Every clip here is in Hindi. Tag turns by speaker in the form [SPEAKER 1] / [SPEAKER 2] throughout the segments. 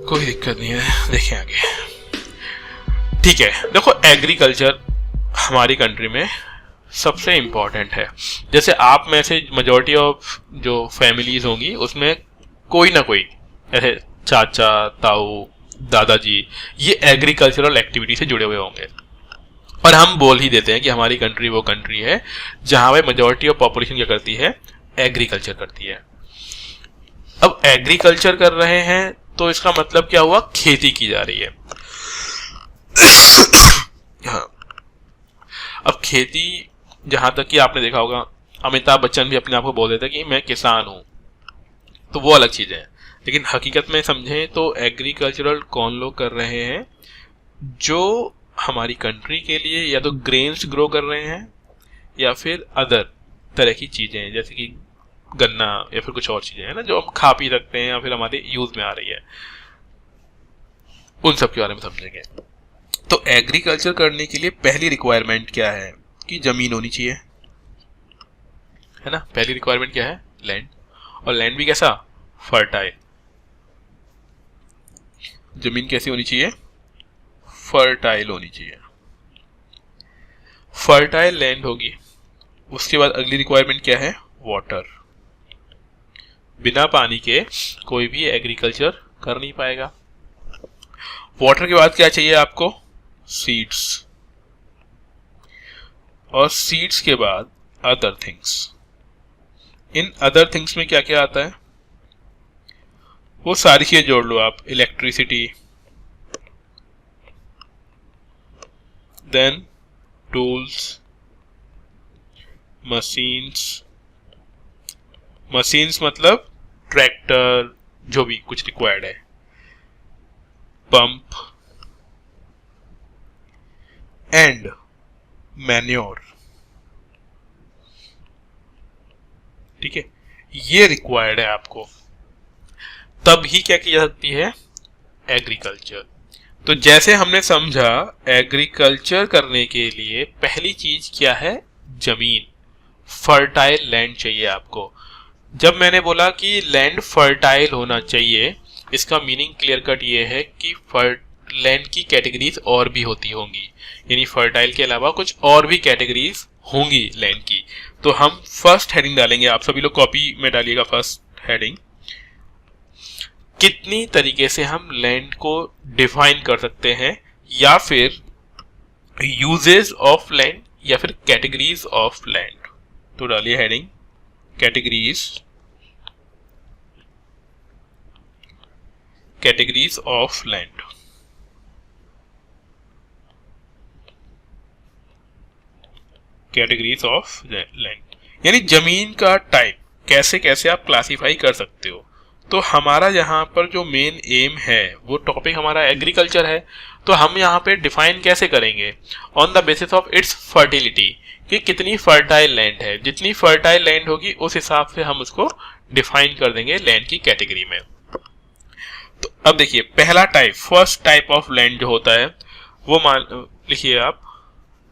[SPEAKER 1] कोई दिक्कत नहीं है, देखें आगे। ठीक है, देखो एग्रीकल्चर हमारी कंट्री में सबसे इम्पोर्टेंट है। जैसे आप में से मेजॉरिटी ऑफ जो फैमिलीज होंगी उसमें कोई ना कोई ऐसे चाचा, ताऊ, दादाजी ये एग्रीकल्चरल एक्टिविटी से जुड़े हुए होंगे। और हम बोल ही देते हैं कि हमारी कंट्री वो कंट्री है जहां पे मेजॉरिटी ऑफ पॉपुलेशन क्या करती है, एग्रीकल्चर करती है। अब एग्रीकल्चर कर रहे हैं तो इसका मतलब क्या हुआ, खेती की जा रही है। हाँ, अब खेती, जहां तक कि आपने देखा होगा अमिताभ बच्चन भी अपने आप को बोल देते हैं कि मैं किसान हूं, तो वो अलग चीजें हैं। लेकिन हकीकत में समझें तो एग्रीकल्चरल कौन लोग कर रहे हैं, जो हमारी कंट्री के लिए या तो ग्रेन्स ग्रो कर रहे हैं या फिर अदर तरह की चीजें हैं, जैसे कि गन्ना या फिर कुछ और चीजें हैं ना जो हम खा पी सकते हैं या फिर हमारे यूज में आ रही है, उन सब के बारे में समझेंगे। तो एग्रीकल्चर करने के लिए पहली रिक्वायरमेंट क्या है कि जमीन होनी चाहिए, है ना। पहली रिक्वायरमेंट क्या है, लैंड। और लैंड भी कैसा, फर्टाइल। जमीन कैसी होनी चाहिए, फर्टाइल होनी चाहिए। फर्टाइल लैंड होगी। उसके बाद अगली रिक्वायरमेंट क्या है, वाटर। बिना पानी के कोई भी एग्रीकल्चर कर नहीं पाएगा। वाटर के बाद क्या चाहिए आपको, सीड्स। और सीड्स के बाद other things. In other things में क्या क्या आता है, वो सारी चीजें जोड़ लो आप। Electricity, then tools, machines. Machines मतलब ट्रैक्टर, जो भी कुछ रिक्वायर्ड है, पंप एंड मैन्योर। ठीक है, ये रिक्वायर्ड है आपको, तब ही क्या की जा सकती है, एग्रीकल्चर। तो जैसे हमने समझा एग्रीकल्चर करने के लिए पहली चीज क्या है, जमीन, फर्टाइल लैंड चाहिए आपको। जब मैंने बोला कि लैंड फर्टाइल होना चाहिए, इसका मीनिंग क्लियर कट ये है कि लैंड की कैटेगरीज और भी होती होंगी, यानी फर्टाइल के अलावा कुछ और भी कैटेगरीज होंगी लैंड की। तो हम फर्स्ट हेडिंग डालेंगे, आप सभी लोग कॉपी में डालिएगा फर्स्ट हेडिंग, कितनी तरीके से हम लैंड को डिफाइन कर सकते हैं, या फिर यूजेस ऑफ लैंड, या फिर कैटेगरीज ऑफ लैंड। तो डालिए heading categories of land. Categories of land यानी जमीन का टाइप कैसे कैसे आप क्लासिफाई कर सकते हो। तो हमारा यहाँ पर जो मेन एम है वो टॉपिक हमारा एग्रीकल्चर है, तो हम यहाँ पे डिफाइन कैसे करेंगे, on the basis of its fertility, कि कितनी फर्टाइल लैंड है। जितनी फर्टाइल लैंड होगी उस हिसाब से हम उसको डिफाइन कर देंगे लैंड की कैटेगरी में। तो अब देखिए पहला type, first type of land जो होता है वो लिखिए आप,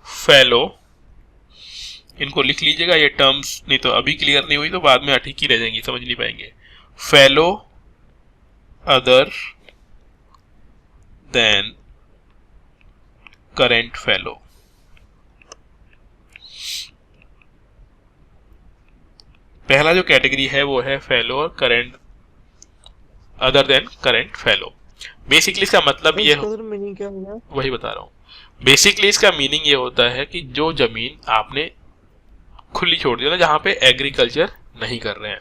[SPEAKER 1] फैलो। इनको लिख लीजिएगा, ये टर्म्स नहीं तो अभी क्लियर नहीं हुई तो बाद में अटकी रह जाएंगी, समझ नहीं पाएंगे। फैलो, अदर देन करेंट फैलो। पहला जो कैटेगरी है वो है फैलो और करेंट, अदर देन करेंट फैलो। बेसिकली इसका मतलब ये
[SPEAKER 2] मीनिंग क्या होगा,
[SPEAKER 1] वही बता रहा हूं। बेसिकली इसका मीनिंग ये होता है कि जो जमीन आपने खुली छोड़ दिया ना, जहां पे एग्रीकल्चर नहीं कर रहे हैं।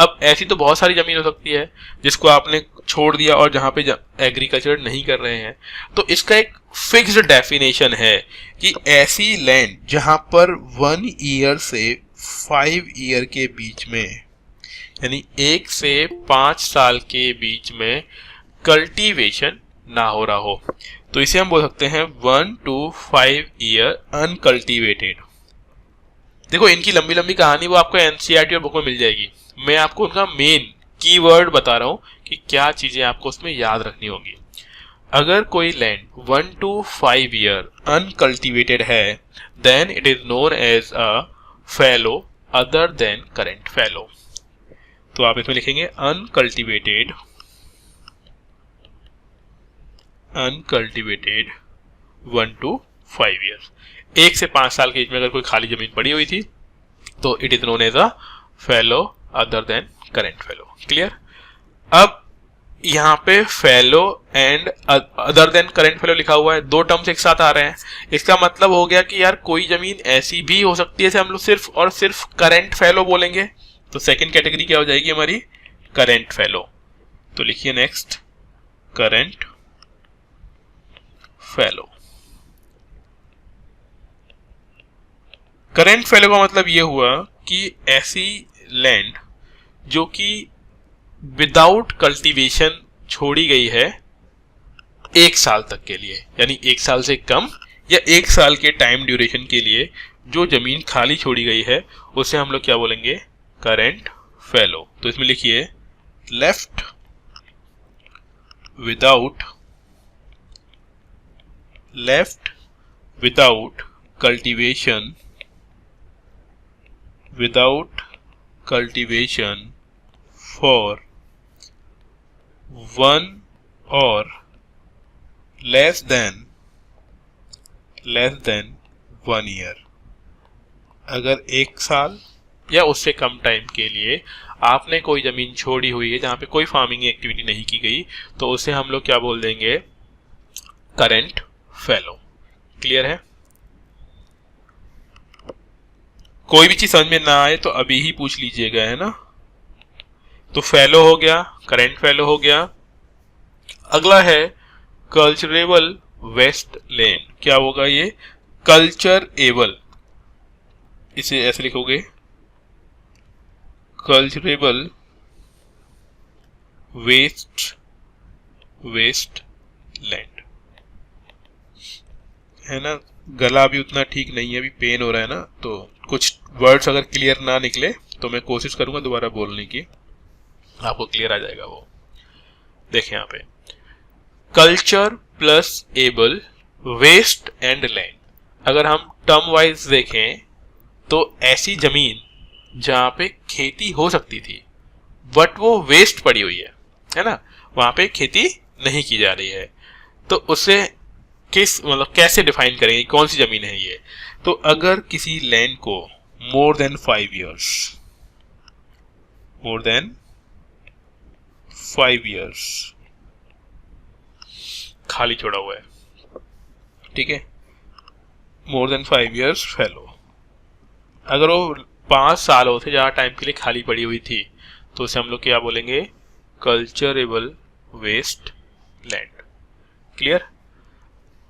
[SPEAKER 1] अब ऐसी तो बहुत सारी जमीन हो सकती है जिसको आपने छोड़ दिया और जहां पे एग्रीकल्चर नहीं कर रहे हैं। तो इसका एक फिक्स्ड डेफिनेशन है कि ऐसी लैंड जहां पर 1 ईयर से 5 ईयर के बीच में, यानी 1 से 5 साल के बीच में कल्टीवेशन ना हो रहा हो, तो इसे हम बोल सकते हैं 1 to 5 ईयर अनकल्टीवेटेड। देखो इनकी लंबी लंबी कहानी वो आपको एनसीईआरटी और बुक में मिल जाएगी। मैं आपको उनका मेन कीवर्ड बता रहा हूं कि क्या चीजें आपको उसमें याद रखनी होगी। अगर कोई लैंड 1 to 5 ईयर अनकल्टीवेटेड है, then it is known as a fallow other than current fallow. तो आप इसमें लिखेंगे अनकल्टीवेटेड अनकल्टिवेटेड 1 to 5 ईयर्स। 1 से 5 साल के बीच में अगर कोई खाली जमीन पड़ी हुई थी तो it is known as a fallow other than current fallow. Clear. अब यहाँ पे fallow and other than current fallow लिखा हुआ है, दो टर्म्स एक साथ आ रहे हैं। इसका मतलब हो गया कि यार कोई जमीन ऐसी भी हो सकती है जैसे हम लोग सिर्फ और सिर्फ करेंट फैलो बोलेंगे, तो सेकंड कैटेगरी क्या हो जाएगी हमारी, करेंट फैलो। तो लिखिए नेक्स्ट, करेंट फैलो। करेंट फैलो का मतलब ये हुआ कि ऐसी लैंड जो कि विदाउट कल्टीवेशन छोड़ी गई है 1 साल तक के लिए, यानी 1 साल से कम या 1 साल के टाइम ड्यूरेशन के लिए जो जमीन खाली छोड़ी गई है उसे हम लोग क्या बोलेंगे, करेंट फैलो। तो इसमें लिखिए left without cultivation for 1 or less than 1 year। अगर 1 साल या उससे कम टाइम के लिए आपने कोई जमीन छोड़ी हुई है जहां पे कोई फार्मिंग एक्टिविटी नहीं की गई तो उसे हम लोग क्या बोल देंगे, करेंट फैलो। क्लियर है। कोई भी चीज समझ में ना आए तो अभी ही पूछ लीजिएगा, है ना। तो फैलो हो गया, करेंट फैलो हो गया। अगला है कल्चरेबल वेस्ट लैंड। क्या होगा ये, कल्चरेबल, इसे ऐसे लिखोगे, कल्चरेबल वेस्ट लैंड, है ना। गला भी उतना ठीक नहीं है, अभी पेन हो रहा है ना, तो कुछ वर्ड्स अगर क्लियर ना निकले तो मैं कोशिश करूंगा दोबारा बोलने की, आपको क्लियर आ जाएगा वो। देखिए यहाँ पे culture plus able waste and land. अगर हम टर्म वाइज देखें तो ऐसी जमीन जहां पे खेती हो सकती थी बट वो वेस्ट पड़ी हुई है ना, वहां पे खेती नहीं की जा रही है, तो उसे किस मतलब कैसे डिफाइन करेंगे, कौन सी जमीन है ये। तो अगर किसी लैंड को मोर देन 5 ईयर्स खाली छोड़ा हुआ है, ठीक है, मोर देन 5 ईयर्स फैलो। अगर वो 5 सालों से ज्यादा टाइम के लिए खाली पड़ी हुई थी तो उसे हम लोग क्या बोलेंगे, कल्चरेबल वेस्ट लैंड। क्लियर।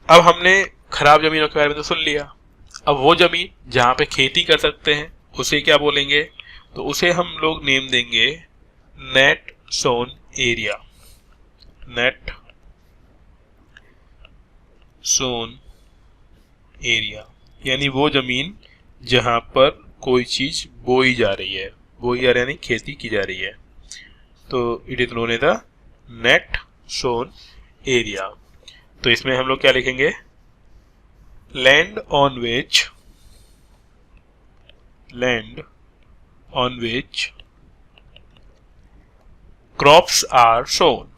[SPEAKER 1] अब हमने खराब जमीनों के बारे में तो सुन लिया, अब वो जमीन जहां पे खेती कर सकते हैं उसे क्या बोलेंगे, तो उसे हम लोग नेम देंगे net sown area. Net sown area यानी वो जमीन जहां पर कोई चीज बोई जा रही है, बोई जा रही है यानी खेती की जा रही है, तो it is known as the net sown area. तो इसमें हम लोग क्या लिखेंगे, land on which crops are sown.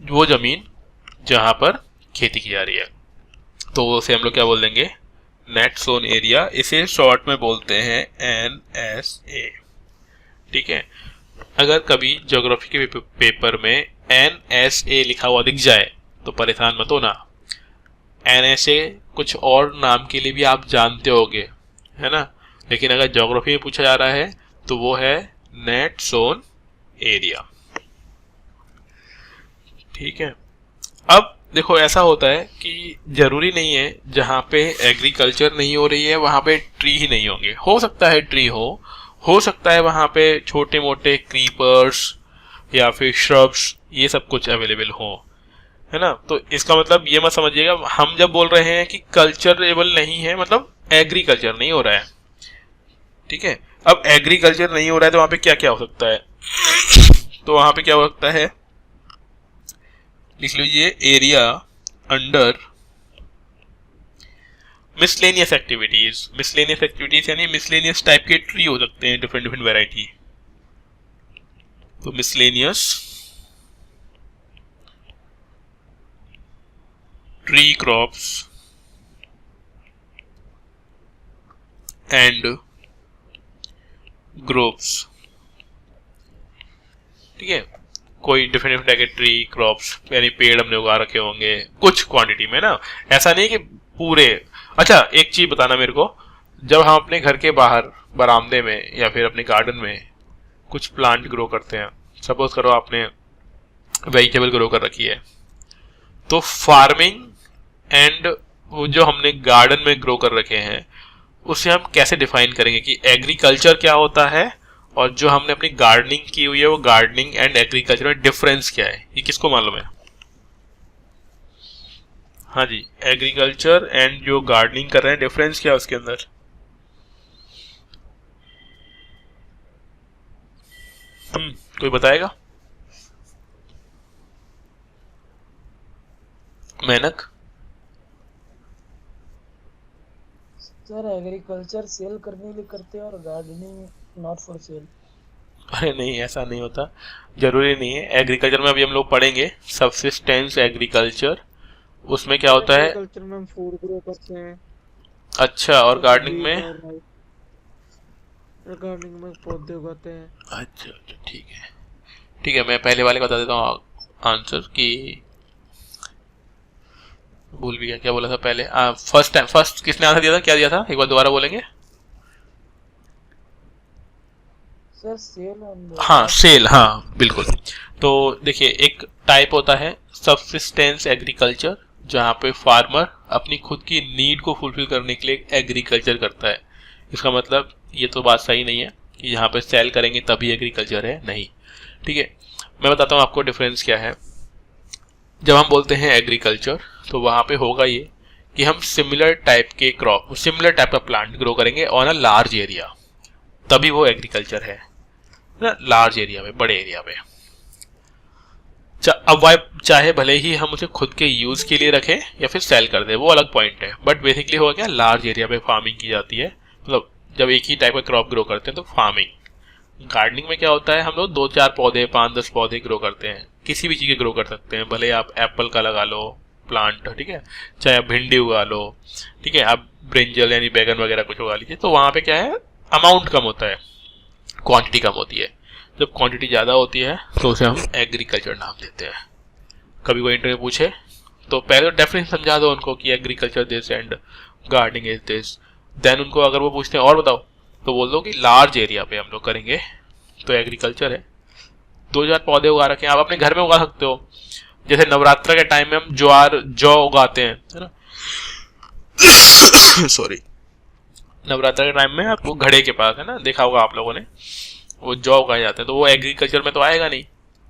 [SPEAKER 1] वो जमीन जहां पर खेती की जा रही है, तो उसे हम लोग क्या बोल देंगे, नेट सोन एरिया। इसे शॉर्ट में बोलते हैं NSA। ठीक है। अगर कभी ज्योग्राफी के पेपर में NSA लिखा हुआ दिख जाए तो परेशान मत होना, NSA कुछ और नाम के लिए भी आप जानते होगे, है ना, लेकिन अगर ज्योग्राफी में पूछा जा रहा है तो वो है नेट सोन एरिया। ठीक है। अब देखो ऐसा होता है कि जरूरी नहीं है जहां पे एग्रीकल्चर नहीं हो रही है वहां पे ट्री ही नहीं होंगे, हो सकता है ट्री हो सकता है वहां पे छोटे मोटे क्रीपर्स या फिर श्रब्स, ये सब कुछ अवेलेबल हो, है ना। तो इसका मतलब ये मत समझिएगा, हम जब बोल रहे हैं कि कल्चरेबल नहीं है मतलब एग्रीकल्चर नहीं हो रहा है। ठीक है। अब एग्रीकल्चर नहीं हो रहा है तो वहां पे क्या क्या हो सकता है, तो वहां पे क्या हो सकता है, लिख लीजिए, area under miscellaneous activities. Miscellaneous activities यानी मिसलेनियस टाइप के ट्री हो सकते हैं, डिफरेंट वैरायटी। तो miscellaneous tree crops and groves, ठीक है। कोई डिफरेंट टाइप के ट्री क्रॉप्स यानी पेड़ हमने उगा रखे होंगे कुछ क्वांटिटी में ना, ऐसा नहीं कि पूरे। अच्छा एक चीज बताना मेरे को, जब हम अपने घर के बाहर बरामदे में या फिर अपने गार्डन में कुछ प्लांट ग्रो करते हैं, सपोज करो आपने वेजिटेबल ग्रो कर रखी है, तो फार्मिंग एंड वो जो हमने गार्डन में ग्रो कर रखे हैं उसे हम कैसे डिफाइन करेंगे कि एग्रीकल्चर क्या होता है, और जो हमने अपनी गार्डनिंग की हुई है वो गार्डनिंग एंड एग्रीकल्चर में डिफरेंस क्या है, ये किसको मालूम है? हाँ जी, एग्रीकल्चर एंड जो गार्डनिंग कर रहे हैं डिफरेंस क्या है उसके अंदर? कोई बताएगा? मेहनक?
[SPEAKER 2] सर एग्रीकल्चर सेल करने के लिए करते हैं और गार्डनिंग नॉट फॉर सेल।
[SPEAKER 1] अरे नहीं, ऐसा नहीं होता, जरूरी नहीं है। एग्रीकल्चर में अभी हम लोग पढ़ेंगे सब्सिस्टेंस एग्रीकल्चर, उसमें क्या होता है?
[SPEAKER 2] एग्रीकल्चर में हम फूड ग्रो करते हैं।
[SPEAKER 1] अच्छा, और गार्डनिंग में?
[SPEAKER 2] गार्डनिंग में पौधे उगाते हैं।
[SPEAKER 1] अच्छा अच्छा, ठीक है ठीक है, मैं पहले वाले का बता देता हूँ आंसर कि भूल भी गया क्या बोला था पहले। फर्स्ट किसने आंसर दिया था, क्या दिया था, एक बार दोबारा बोलेंगे?
[SPEAKER 2] Sir cell.
[SPEAKER 1] हाँ सेल, हाँ बिल्कुल। तो देखिए एक टाइप होता है सब्सिस्टेंस एग्रीकल्चर, जहाँ पे फार्मर अपनी खुद की नीड को फुलफिल करने के लिए एग्रीकल्चर करता है। इसका मतलब ये तो बात सही नहीं है कि यहाँ पे सेल करेंगे तभी एग्रीकल्चर है, नहीं, ठीक है। मैं बताता हूँ आपको डिफरेंस क्या है। जब हम बोलते हैं एग्रीकल्चर तो वहाँ पे होगा ये कि हम सिमिलर टाइप के क्रॉप, सिमिलर टाइप का प्लांट ग्रो करेंगे ऑन अ लार्ज एरिया, तभी वो एग्रीकल्चर है ना, लार्ज एरिया में, बड़े एरिया में। अब वह चाहे भले ही हम उसे खुद के यूज के लिए रखें या फिर सेल कर दे, वो अलग पॉइंट है, बट बेसिकली होगा क्या, लार्ज एरिया पे फार्मिंग की जाती है। मतलब जब एक ही टाइप का क्रॉप ग्रो करते हैं तो फार्मिंग। गार्डनिंग में क्या होता है, हम लोग 2-4 पौधे 5-10 पौधे ग्रो करते हैं, किसी भी चीज के ग्रो कर सकते हैं, भले आप एप्पल का लगा लो प्लांट, ठीक है, चाहे आप भिंडी उगा लो, ठीक है, आप ब्रिंजल यानी बैगन वगैरह कुछ उगा लीजिए। तो वहां पे क्या है, अमाउंट कम होता है, क्वांटिटी कम होती है। जब क्वांटिटी ज़्यादा होती है तो उसे हम एग्रीकल्चर नाम देते हैं। कभी कोई इंटरव्यू पूछे तो पहले तो डेफिनेशन समझा दो उनको कि agriculture this and gardening is this, then उनको अगर वो पूछते हैं और बताओ तो बोल दो कि लार्ज एरिया पे हम लोग करेंगे तो एग्रीकल्चर है। 2-4 पौधे उगा रखे हैं, आप अपने घर में उगा सकते हो। जैसे नवरात्र के टाइम में हम जौ उगाते हैं, है ना सॉरी, नवरात्र के टाइम में आपको घड़े के पास, है ना, देखा होगा आप लोगों ने, वो जौ उगाए जाते हैं, तो वो एग्रीकल्चर में तो आएगा नहीं।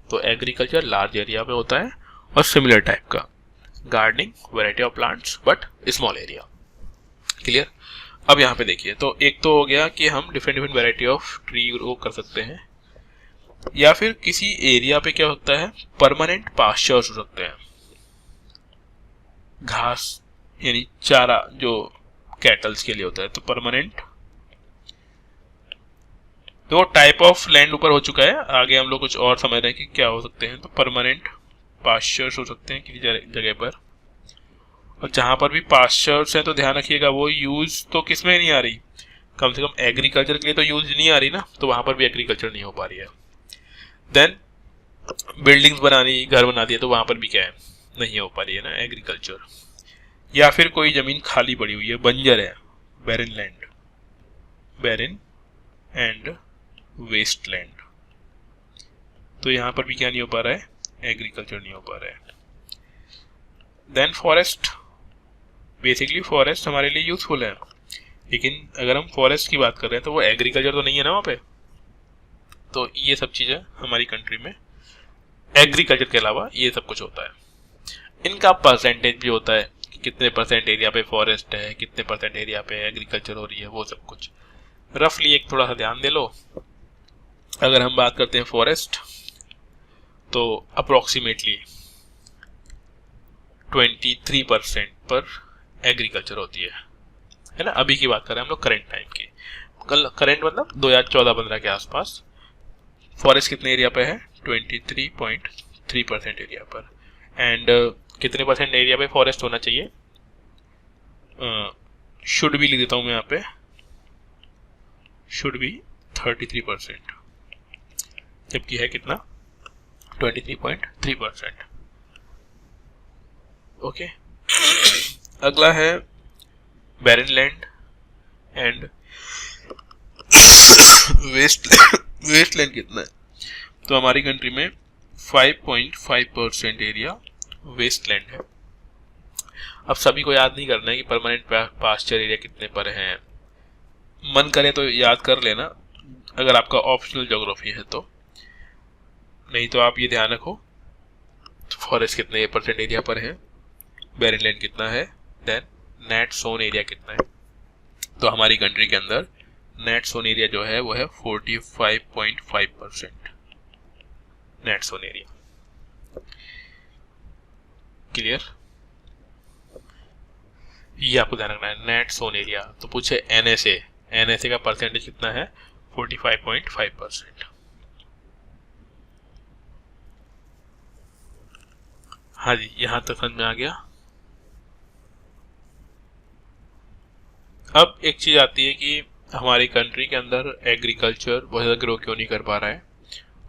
[SPEAKER 1] तो एग्रीकल्चर लार्ज एरिया पे होता है और सिमिलर टाइप का, gardening variety of plants but small area. Clear? अब यहाँ पे देखिए, तो एक तो हो गया कि हम different different variety of tree grow कर सकते हैं, या फिर किसी एरिया पे क्या होता है, परमानेंट पास्चर्स हो सकते हैं, घास यानी चारा जो कैटल्स के लिए होता है, तो परमानेंट, तो टाइप ऑफ लैंड ऊपर हो चुका है, आगे हम लोग कुछ और समझ रहे हैं कि क्या हो सकते हैं। तो परमानेंट पास्चर्स हो सकते हैं किसी जगह पर, और जहां पर भी पास्चर्स हैं तो ध्यान रखिएगा वो यूज तो किसमें नहीं आ रही, कम से कम एग्रीकल्चर के लिए तो यूज नहीं आ रही ना, तो वहां पर भी एग्रीकल्चर नहीं हो पा रही है। देन बिल्डिंग्स बनानी, घर बना दिया, तो वहां पर भी क्या है, नहीं हो पा रही है ना एग्रीकल्चर। या फिर कोई जमीन खाली पड़ी हुई है, बंजर है, barren land, barren and wasteland, तो यहां पर भी क्या नहीं हो पा रहा है, एग्रीकल्चर नहीं हो पा रहा है। देन फॉरेस्ट, बेसिकली फॉरेस्ट हमारे लिए यूजफुल है, लेकिन अगर हम फॉरेस्ट की बात कर रहे हैं तो वो एग्रीकल्चर तो नहीं है ना वहां पे। तो ये सब चीजें हमारी कंट्री में एग्रीकल्चर के अलावा ये सब कुछ होता है। इनका परसेंटेज भी होता है कि कितने परसेंट एरिया पे फॉरेस्ट है, कितने परसेंट एरिया पे एग्रीकल्चर हो रही है, वो सब कुछ रफली एक थोड़ा सा ध्यान दे लो। अगर हम बात करते हैं फॉरेस्ट, तो अप्रोक्सीमेटली 23% पर एग्रीकल्चर होती है ना। अभी की बात कर रहे हैं हम लोग करंट टाइम की, करंट मतलब 2014-15 के आसपास फॉरेस्ट कितने एरिया पे है? 23.3% एरिया पर। एंड कितने परसेंट एरिया पे फॉरेस्ट होना चाहिए? शुड भी लिख देता हूँ मैं यहाँ पे, शुड भी 33%, जबकि है कितना? 23.3%। ओके। अगला है बैरन लैंड एंड वेस्टलैंड कितना है? तो हमारी कंट्री में 5.5% एरिया वेस्टलैंड है। अब सभी को याद नहीं करना है कि परमानेंट पास्चर एरिया कितने पर है, मन करे तो याद कर लेना अगर आपका ऑप्शनल ज्योग्राफी है तो, नहीं तो आप ये ध्यान रखो फॉरेस्ट कितने परसेंट एरिया पर है, बैरन लैंड कितना है, देन नेट सोन एरिया कितना है। तो हमारी कंट्री के अंदर नेट सोन एरिया जो है वो है 45.5% नेट सोन एरिया। क्लियर? ये आपको ध्यान रखना है, नेट सोन एरिया। तो पूछे एनएसए का परसेंटेज कितना है? 45.5%। हाँ जी, यहां तक समझ में आ गया। अब एक चीज आती है कि हमारी कंट्री के अंदर एग्रीकल्चर बहुत ज़्यादा ग्रो क्यों नहीं कर पा रहा है,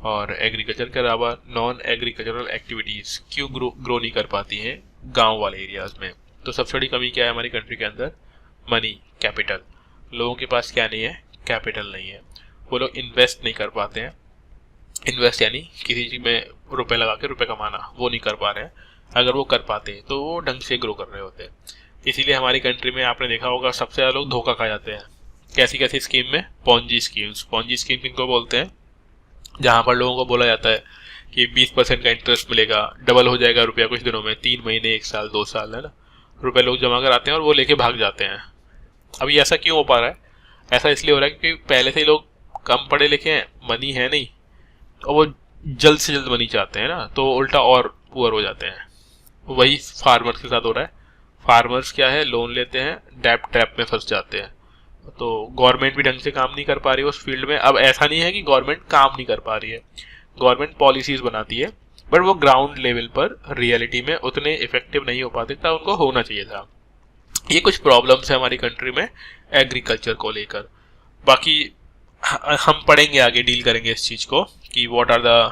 [SPEAKER 1] और एग्रीकल्चर के अलावा नॉन एग्रीकल्चरल एक्टिविटीज़ क्यों ग्रो नहीं कर पाती हैं गांव वाले एरियाज में। तो सबसे बड़ी कमी क्या है हमारी कंट्री के अंदर? Money, capital. लोगों के पास क्या नहीं है? कैपिटल नहीं है। वो लोग इन्वेस्ट नहीं कर पाते हैं। इन्वेस्ट यानी किसी चीज़ में रुपए लगा के रुपए कमाना, वो नहीं कर पा रहे हैं। अगर वो कर पाते तो वो ढंग से ग्रो कर रहे होते हैं। इसीलिए हमारी कंट्री में आपने देखा होगा सबसे ज़्यादा लोग धोखा खा जाते हैं। कैसी कैसी स्कीम में? Ponzi schemes. पॉन्जी स्कीम किनको बोलते हैं? जहाँ पर लोगों को बोला जाता है कि 20% का इंटरेस्ट मिलेगा, डबल हो जाएगा रुपया कुछ दिनों में, 3 महीने, 1 साल, 2 साल, है ना। रुपए लोग जमा कराते हैं और वो लेके भाग जाते हैं। अभी ऐसा क्यों हो पा रहा है? ऐसा इसलिए हो रहा है क्योंकि पहले से ही लोग कम पढ़े लिखे हैं, मनी है नहीं, और वो जल्द से जल्द मनी चाहते हैं ना, तो उल्टा और पुअर हो जाते हैं। वही फार्मर्स के साथ हो रहा है। फार्मर्स क्या है? लोन लेते हैं, डेब्ट ट्रैप में फंस जाते हैं। तो गवर्नमेंट भी ढंग से काम नहीं कर पा रही है उस फील्ड में। अब ऐसा नहीं है कि गवर्नमेंट काम नहीं कर पा रही है, गवर्नमेंट पॉलिसीज बनाती है, बट वो ग्राउंड लेवल पर रियलिटी में उतने इफेक्टिव नहीं हो पाते था, उनको होना चाहिए था। ये कुछ प्रॉब्लम्स है हमारी कंट्री में एग्रीकल्चर को लेकर। बाकी हम पढ़ेंगे, आगे डील करेंगे इस चीज को कि what are the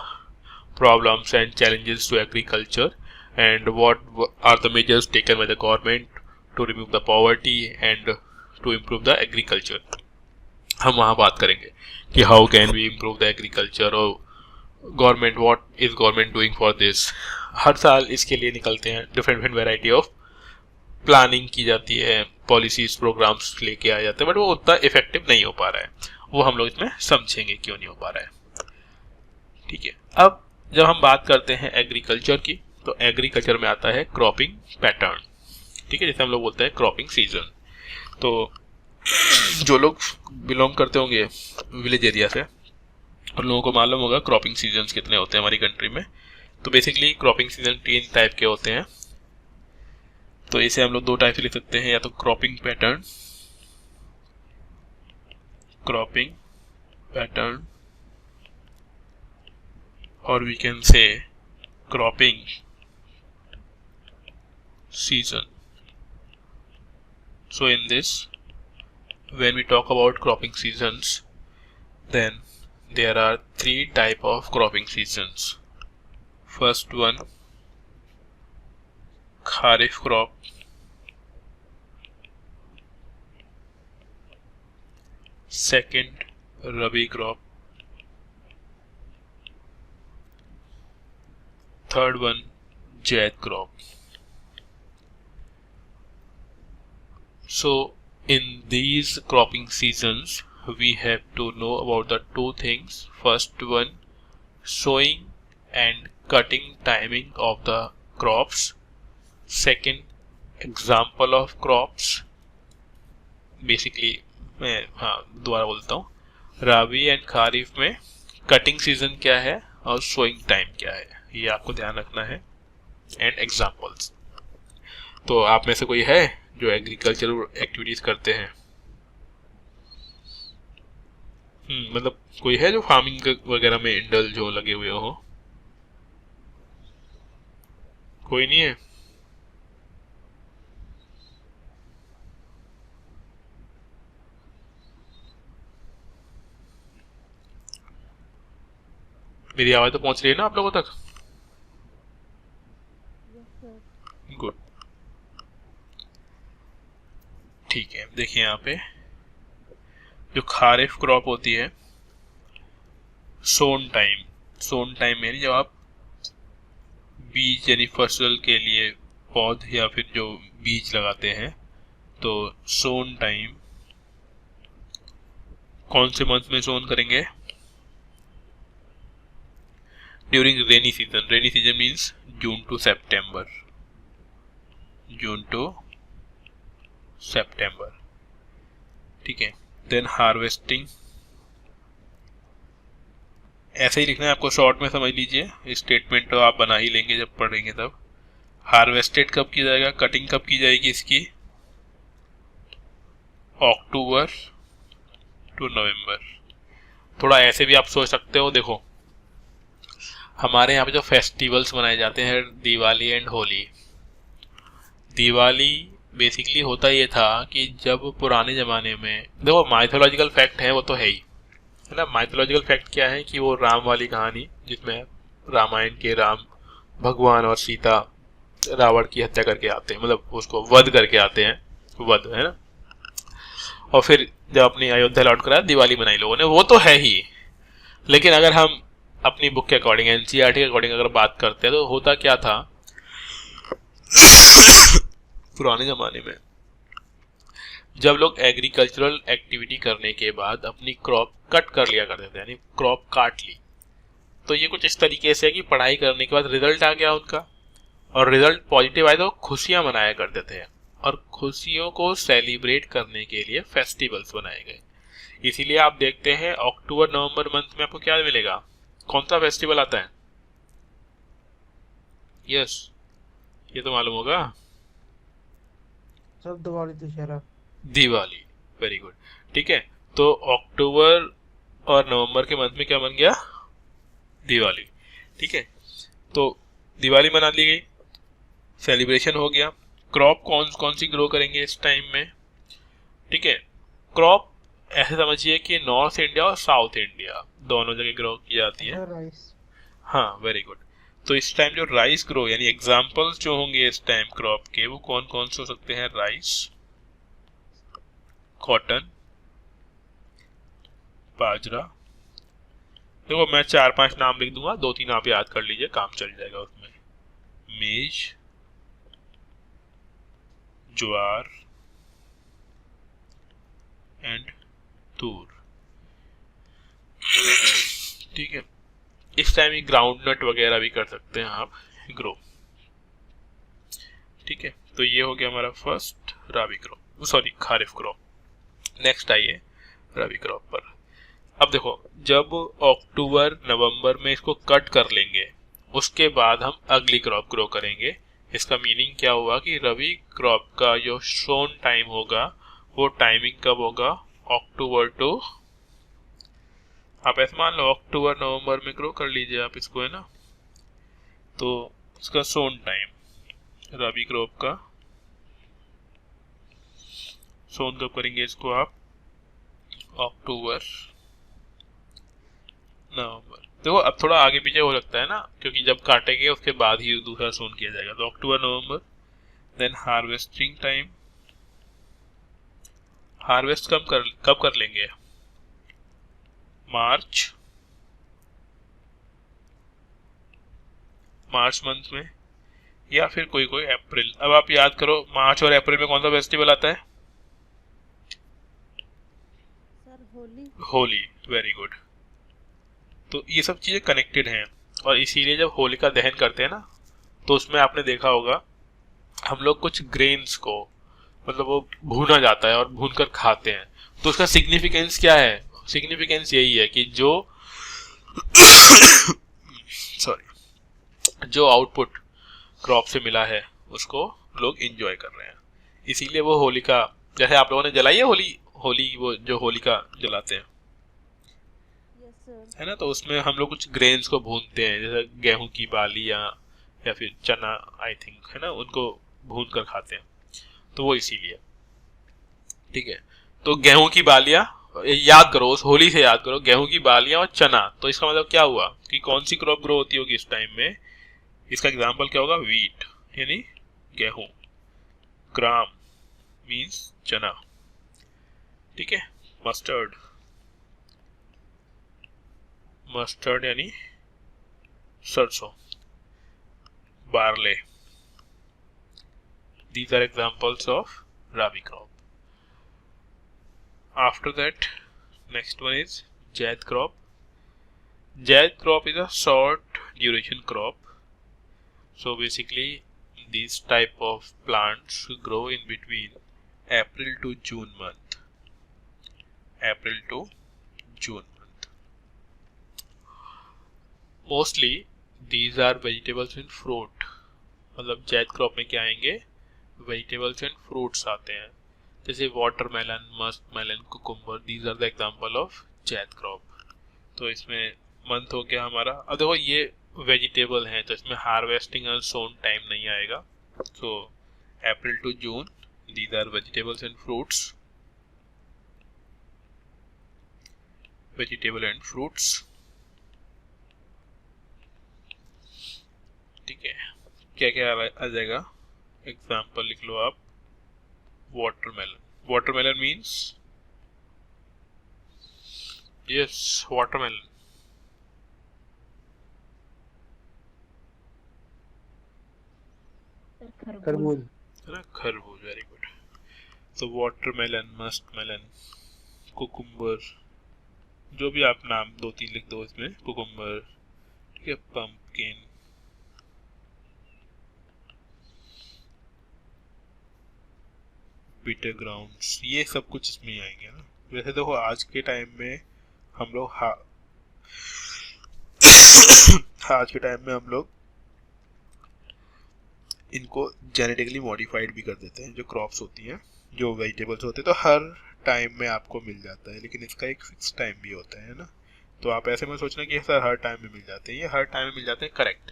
[SPEAKER 1] problems and challenges to agriculture and what are the measures taken by the government to remove the poverty and to improve the agriculture. हम वहाँ बात करेंगे कि how can we improve the agriculture, और government what is government doing for this. हर साल इसके लिए निकलते हैं, different different variety of planning की जाती है, पॉलिसीज प्रोग्राम्स लेके आ जाते हैं, बट वो उतना इफेक्टिव नहीं हो पा रहा है। वो हम लोग इसमें समझेंगे क्यों नहीं हो पा रहा है। ठीक है, अब जब हम बात करते हैं एग्रीकल्चर की, तो एग्रीकल्चर में आता है क्रॉपिंग पैटर्न। ठीक है, जैसे हम लोग बोलते हैं क्रॉपिंग सीजन। तो जो लोग बिलोंग करते होंगे विलेज एरिया से, उन लोगों को मालूम होगा क्रॉपिंग सीजन्स कितने होते हैं हमारी कंट्री में। तो बेसिकली क्रॉपिंग सीजन 3 टाइप के होते हैं। तो इसे हम लोग 2 टाइप से लिख सकते हैं, या तो क्रॉपिंग पैटर्न, और we can say cropping season. So in this, when we talk about cropping seasons, then there are 3 type of cropping seasons. First one, kharif crop. Second, rabi crop. Third one, jaid crop. So in these cropping seasons, we have to know about the 2 things. First one, sowing and cutting timing of the crops. Second, example of crops. Basically मैं दोबारा बोलता हूँ, रबी एंड खारिफ में कटिंग सीजन क्या है और सोइंग टाइम क्या है, ये आपको ध्यान रखना है, एंड एग्जाम्पल्स। तो आप में से कोई है जो एग्रीकल्चरल एक्टिविटीज करते हैं? मतलब कोई है जो फार्मिंग वगैरह में इंडल्ज हो, लगे हुए हो? कोई नहीं है? मेरी आवाज तो पहुंच रही है ना आप लोगों तक?
[SPEAKER 3] Yes sir.
[SPEAKER 1] गुड, ठीक है। देखिए यहाँ पे जो खारिफ क्रॉप होती है, सोन टाइम यानी जब आप बीज यानी फसल के लिए पौध या फिर जो बीज लगाते हैं, तो सोन टाइम कौन से मंथ में सोन करेंगे? During rainy season. Rainy season means June to September, June to September, ठीक है। देन हार्वेस्टिंग, ऐसे ही लिखना है आपको, शॉर्ट में समझ लीजिए, स्टेटमेंट तो आप बना ही लेंगे जब पढ़ेंगे तब। हार्वेस्टेड कब किया जाएगा, कटिंग कब की जाएगी इसकी? अक्टूबर टू नवंबर। थोड़ा ऐसे भी आप सोच सकते हो, देखो हमारे यहाँ पे जो फेस्टिवल्स मनाए जाते हैं, दिवाली एंड होली। दिवाली बेसिकली होता ये था कि जब पुराने ज़माने में, देखो माइथोलॉजिकल फैक्ट है वो तो है ही, है ना। माइथोलॉजिकल फैक्ट क्या है कि वो राम वाली कहानी, जिसमें रामायण के राम भगवान और सीता रावण की हत्या करके आते हैं, मतलब उसको वध करके आते हैं, वध, है ना। और फिर जब अपनी अयोध्या लौट कर आया, दिवाली मनाई लोगों ने, वो तो है ही। लेकिन अगर हम अपनी बुक के अकॉर्डिंग, एनसीईआरटी के अकॉर्डिंग अगर बात करते हैं, तो होता क्या था पुराने जमाने में, जब लोग एग्रीकल्चरल एक्टिविटी करने के बाद अपनी क्रॉप कट कर लिया करते थे, यानी क्रॉप काट ली, तो ये कुछ इस तरीके से है कि पढ़ाई करने के बाद रिजल्ट आ गया उनका, और रिजल्ट पॉजिटिव आए तो खुशियां मनाया करते थे, और खुशियों को सेलिब्रेट करने के लिए फेस्टिवल्स बनाए गए। इसीलिए आप देखते हैं अक्टूबर नवंबर मंथ में आपको क्या मिलेगा, कौन सा फेस्टिवल आता है? यस, ये तो मालूम होगा,
[SPEAKER 2] सब दिवाली दशहरा।
[SPEAKER 1] दिवाली। वेरी गुड, ठीक है। तो अक्टूबर और नवंबर के मंथ में क्या बन गया? दिवाली, ठीक है। तो दिवाली मना ली गई, सेलिब्रेशन हो गया। क्रॉप कौन कौन सी ग्रो करेंगे इस टाइम में, ठीक है। क्रॉप ऐसे समझिए कि नॉर्थ इंडिया और साउथ इंडिया दोनों जगह ग्रो की जाती है।
[SPEAKER 2] राइस।
[SPEAKER 1] हाँ, वेरी गुड। तो इस टाइम जो राइस ग्रो, यानी एग्जांपल्स जो होंगे इस टाइम क्रॉप के, वो कौन कौन से हो सकते हैं? राइस, कॉटन, बाजरा। देखो मैं 4-5 नाम लिख दूंगा, 2-3 आप याद कर लीजिए, काम चल जाएगा उसमें। मेज, ज्वार एंड तूर, ठीक है। इस टाइम ग्राउंड नट वगैरह भी कर सकते हैं आप ग्रो, ठीक है। तो ये हो गया हमारा first rabi crop, sorry kharif crop. Next आइए रबी क्रॉप पर। अब देखो, जब अक्टूबर नवंबर में इसको कट कर लेंगे, उसके बाद हम अगली क्रॉप ग्रो करेंगे। इसका मीनिंग क्या हुआ कि रबी क्रॉप का जो सोन टाइम होगा, वो टाइमिंग कब होगा? अक्टूबर टू, आप ऐसे मान लो अक्टूबर नवंबर में ग्रो कर लीजिए आप इसको, है ना। तो इसका सोन टाइम रबी क्रॉप का सोन कब करेंगे इसको आप? अक्टूबर नवंबर। देखो अब थोड़ा आगे पीछे हो सकता है ना, क्योंकि जब काटेंगे उसके बाद ही दूसरा सोन किया जाएगा। तो अक्टूबर नवंबर। देन हार्वेस्टिंग टाइम, हार्वेस्ट कब कर लेंगे? मार्च मंथ में, या फिर कोई अप्रैल। अब आप याद करो, मार्च और अप्रैल में कौन सा फेस्टिवल आता है?
[SPEAKER 3] Sir Holi.
[SPEAKER 1] Holi, very good. तो ये सब चीजें कनेक्टेड हैं, और इसीलिए जब होलिका दहन करते हैं ना, तो उसमें आपने देखा होगा हम लोग कुछ ग्रेन्स को, मतलब वो भूना जाता है और भून कर खाते हैं। तो उसका सिग्निफिकेंस क्या है? सिग्निफिकेंस यही है कि जो सॉरी, जो आउटपुट क्रॉप से मिला है उसको लोग एंजॉय कर रहे हैं। इसीलिए वो होलिका, जैसे आप लोगों ने जलाई है होली, वो जो होलिका जलाते हैं,
[SPEAKER 3] सर।
[SPEAKER 1] है ना। तो उसमें हम लोग कुछ ग्रेन्स को भूनते हैं, जैसे गेहूं की बालियां या फिर चना, आई थिंक, है ना, उनको भून कर खाते हैं। तो वो इसीलिए, ठीक है। तो गेहूं की बालियां, याद करो, उस होली से याद करो, गेहूं की बालियां और चना। तो इसका मतलब क्या हुआ कि कौन सी क्रॉप ग्रो होती होगी इस टाइम में। इसका एग्जाम्पल क्या होगा, वीट यानी गेहूं, ग्राम मीन्स चना, ठीक है। मस्टर्ड, मस्टर्ड यानी सरसों, barley. These are examples of rabi crop. After that, next one is Zaid crop. Zaid crop is a short duration crop. So basically, these type of plants grow in between April to June month. April to June month. Mostly, these are vegetables and fruit. मतलब जैद क्रॉप में क्या आएंगे, वेजिटेबल्स एंड फ्रूट्स आते हैं, जैसे watermelon, musk melon, cucumber. These are the example of Zaid crop. तो इसमें मंथ हो गया हमारा। अब देखो ये वेजिटेबल हैं, तो इसमें हार्वेस्टिंग और सोन टाइम नहीं आएगा। So April to June, these are vegetables and fruits, vegetable and fruits, ठीक है। क्या क्या आ जाएगा, एग्जाम्पल लिख लो आप। Watermelon, watermelon means, yes, watermelon.
[SPEAKER 2] खरबूज।
[SPEAKER 1] है ना, खरबूज, वेरी गुड। तो वाटरमेलन, मस्क मेलन, कुकुम्बर, जो भी आप नाम दो तीन लिख दो इसमें, कुकुम्बर, ठीक है, पंपकिन, बिटर ग्राउंड्स, ये सब कुछ इसमें ही आएंगे ना। वैसे देखो आज के टाइम में हम लोग आज के टाइम में हम लोग इनको जेनेटिकली मॉडिफाइड भी कर देते हैं। जो क्रॉप्स होती हैं, जो वेजिटेबल्स होते हैं, तो हर टाइम में आपको मिल जाता है, लेकिन इसका एक फिक्स टाइम भी होता है ना। तो आप ऐसे में सोचना कि सर हर टाइम में मिल जाते हैं, ये हर टाइम में मिल जाते हैं, करेक्ट,